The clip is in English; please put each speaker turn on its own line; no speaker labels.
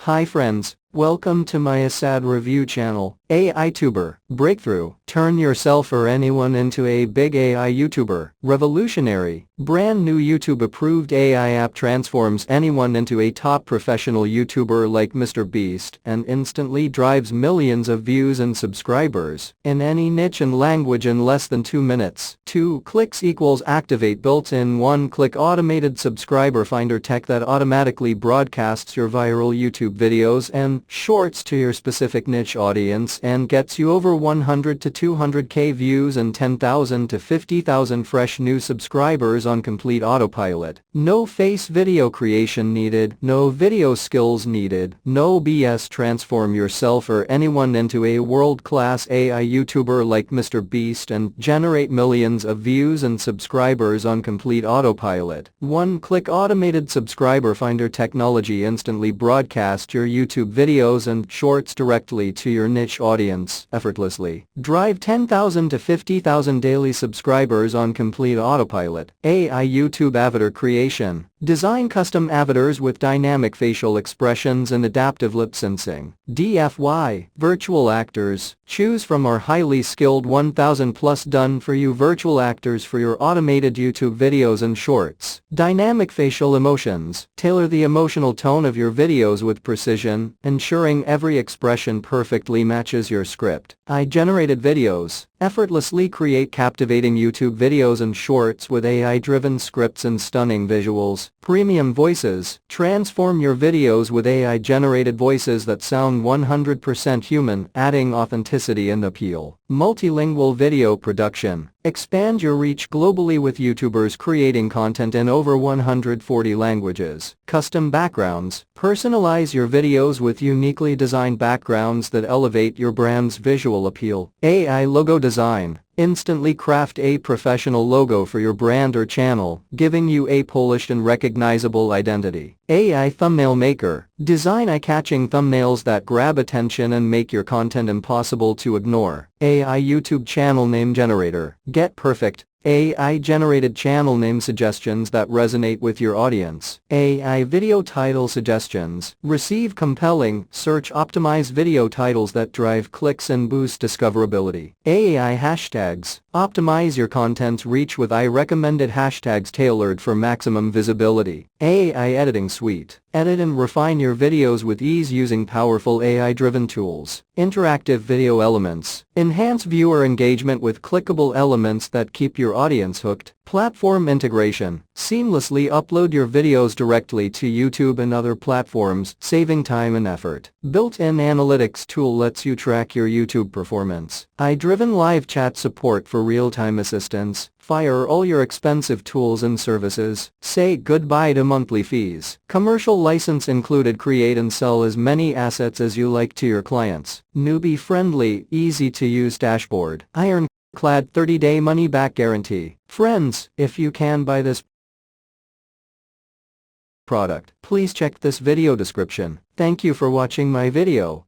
Hi friends, welcome to my asadreview channel. AI Tuber Breakthrough. Turn yourself or anyone into a big AI YouTuber. Revolutionary. Brand new YouTube approved AI app transforms anyone into a top professional YouTuber like Mr. Beast and instantly drives millions of views and subscribers in any niche and language in less than 2 minutes. 2 clicks equals activate built-in 1-click automated subscriber finder tech that automatically broadcasts your viral YouTube videos and shorts to your specific niche audience and gets you over 100 to 200k views and 10,000 to 50,000 fresh new subscribers on complete autopilot. No face video creation needed, no video skills needed, no BS. Transform yourself or anyone into a world-class AI YouTuber like Mr. Beast and generate millions of views and subscribers on complete autopilot. 1-click automated subscriber finder technology instantly broadcast your YouTube videos and shorts directly to your niche audience effortlessly. Drive 10,000 to 50,000 daily subscribers on complete autopilot. AI YouTube avatar creation. Design custom avatars with dynamic facial expressions and adaptive lip syncing. DFY. Virtual actors. Choose from our highly skilled 1,000 plus done-for-you virtual actors for your automated YouTube videos and shorts. Dynamic facial emotions. Tailor the emotional tone of your videos with precision, ensuring every expression perfectly matches your script. AI-generated videos. Effortlessly create captivating YouTube videos and shorts with AI-driven scripts and stunning visuals. Premium voices. Transform your videos with AI-generated voices that sound 100% human, adding authenticity and appeal. Multilingual video production. Expand your reach globally with YouTubers creating content in over 140 languages. Custom backgrounds. Personalize your videos with uniquely designed backgrounds that elevate your brand's visual appeal. AI logo design. Instantly craft a professional logo for your brand or channel, giving you a polished and recognizable identity. AI thumbnail maker. Design eye-catching thumbnails that grab attention and make your content impossible to ignore. AI YouTube channel name generator. Get perfect AI-generated channel name suggestions that resonate with your audience. AI video title suggestions. Receive compelling, search-optimized video titles that drive clicks and boost discoverability. AI hashtags. Optimize your content's reach with AI-recommended hashtags tailored for maximum visibility. AI editing suite. Edit and refine your videos with ease using powerful AI-driven tools. Interactive video elements. Enhance viewer engagement with clickable elements that keep your audience hooked. Platform integration. Seamlessly upload your videos directly to YouTube and other platforms, saving time and effort. Built-in analytics tool lets you track your YouTube performance. AI-driven live chat support for real-time assistance. Fire all your expensive tools and services. Say goodbye to monthly fees. Commercial license included. Create and sell as many assets as you like to your clients. Newbie-friendly, easy-to-use dashboard. Ironclad 30-day money-back guarantee. Friends, if you can buy this product, please check this video description. Thank you for watching my video.